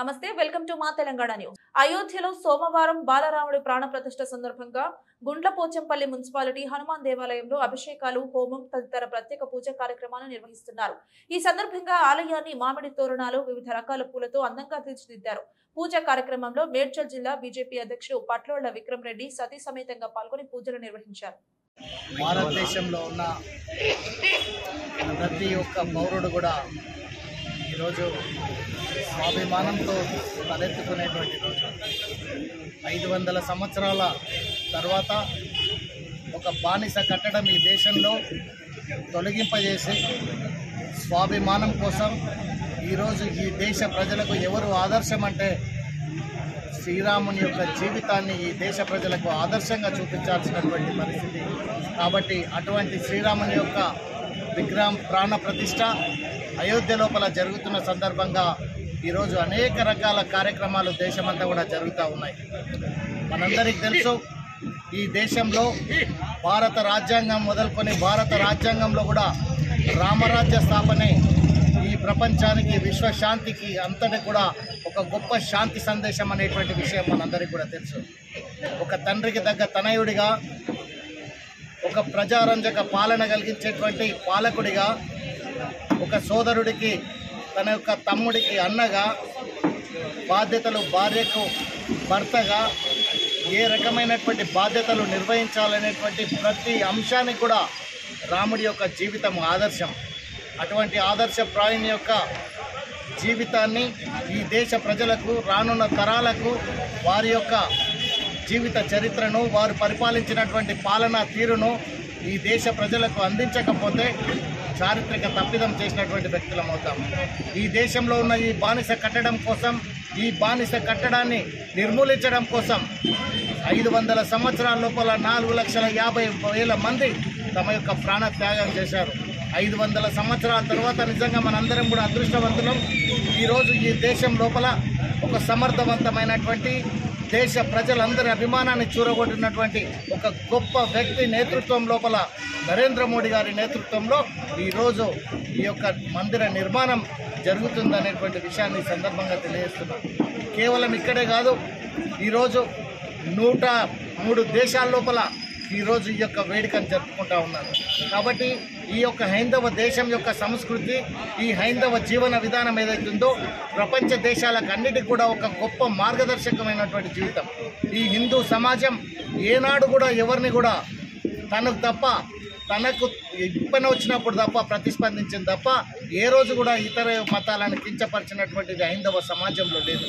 నమస్తే welcome to మా Telangana news. అయోధ్యలో సోమవారం బాలరాముడి ప్రాణ ప్రతిష్ఠ సందర్భంగా గుండ్లపోచంపల్లి మున్సిపాలిటీ హనుమాన్ దేవాలయంలో అభిషేకాలు, హోమం తదితర ప్రత్యేక పూజా కార్యక్రమాలను నిర్వహిస్తున్నారు. ఈ సందర్భంగా ఆలయాన్ని మామిడి తోరణాలు, వివిధ రకాల పూలతో అందంగా తీర్చిదిద్దారు. పూజా కార్యక్రమంలో మేడ్చల్ జిల్లా బీజేపీ అధ్యక్షుడు పట్లోళ్ల విక్రమ్ రెడ్డి సతీ సమేతంగా పాల్గొని పూజలు నిర్వహించారు. భారతదేశంలో ఉన్న ప్రతి ఒక్క పౌరుడు కూడా ఈరోజు స్వాభిమానంతో తలెత్తుకునేటువంటి రోజు. 500 సంవత్సరాల తర్వాత ఒక బానిస కట్టడం ఈ దేశంలో తొలగింపజేసి స్వాభిమానం కోసం ఈరోజు ఈ దేశ ప్రజలకు ఎవరు ఆదర్శం అంటే శ్రీరాముని యొక్క జీవితాన్ని ఈ దేశ ప్రజలకు ఆదర్శంగా చూపించాల్సినటువంటి పరిస్థితి. కాబట్టి అటువంటి శ్రీరాముని యొక్క విగ్రహం ప్రాణ ప్రతిష్ఠ అయోధ్య లోపల జరుగుతున్న సందర్భంగా ఈరోజు అనేక రకాల కార్యక్రమాలు దేశమంతా కూడా జరుగుతూ ఉన్నాయి. మనందరికీ తెలుసు, ఈ దేశంలో భారత రాజ్యాంగం మొదలుకొని భారత రాజ్యాంగంలో కూడా రామరాజ్య స్థాపనే ఈ ప్రపంచానికి, విశ్వశాంతికి అంతటి కూడా ఒక గొప్ప శాంతి సందేశం అనేటువంటి విషయం మనందరికీ కూడా తెలుసు. ఒక తండ్రికి తగ్గ తనయుడిగా, ఒక ప్రజారంజక పాలన కలిగించేటువంటి పాలకుడిగా, ఒక సోదరుడికి, తన యొక్క తమ్ముడికి అన్నగా, బాధ్యతలు భార్యకు భర్తగా ఏ రకమైనటువంటి బాధ్యతలు నిర్వహించాలనేటువంటి ప్రతి అంశానికి కూడా రాముడి యొక్క జీవితం ఆదర్శం. అటువంటి ఆదర్శప్రాయుని యొక్క జీవితాన్ని ఈ దేశ ప్రజలకు, రానున్న తరాలకు వారి యొక్క జీవిత చరిత్రను, వారు పరిపాలించినటువంటి పాలనా తీరును ఈ దేశ ప్రజలకు అందించకపోతే చారిత్రక తప్పిదం చేసినటువంటి వ్యక్తులం అవుతాం. ఈ దేశంలో ఉన్న ఈ బానిస కట్టడం కోసం, ఈ బానిస కట్టడాన్ని నిర్మూలించడం కోసం 500 సంవత్సరాల లోపల 4,50,000 మంది తమ యొక్క ప్రాణ త్యాగం చేశారు. 500 సంవత్సరాల తర్వాత నిజంగా మనందరం కూడా అదృష్టవంతులం. ఈరోజు ఈ దేశం లోపల ఒక సమర్థవంతమైనటువంటి దేశ ప్రజలందరి అభిమానాన్ని చూరగొట్టినటువంటి ఒక గొప్ప వ్యక్తి నేతృత్వం లోపల, నరేంద్ర మోడీ గారి నేతృత్వంలో ఈరోజు ఈ యొక్క మందిర నిర్మాణం జరుగుతుందనేటువంటి విషయాన్ని సందర్భంగా తెలియజేస్తున్నాను. కేవలం ఇక్కడే కాదు, ఈరోజు 103 దేశాల లోపల ఈరోజు ఈ యొక్క వేడుకను జరుపుకుంటూ ఉన్నారు. కాబట్టి ఈ యొక్క హైందవ దేశం యొక్క సంస్కృతి, ఈ హైందవ జీవన విధానం ఏదైతుందో ప్రపంచ దేశాలకు అన్నిటికీ కూడా ఒక గొప్ప మార్గదర్శకమైనటువంటి జీవితం. ఈ హిందూ సమాజం ఏనాడు కూడా ఎవరిని కూడా తనకు ఇబ్బంది వచ్చినప్పుడు తప్ప ప్రతిస్పందించింది తప్ప ఏ రోజు కూడా ఇతర మతాలను కించపరిచినటువంటిది హైందవ సమాజంలో లేదు.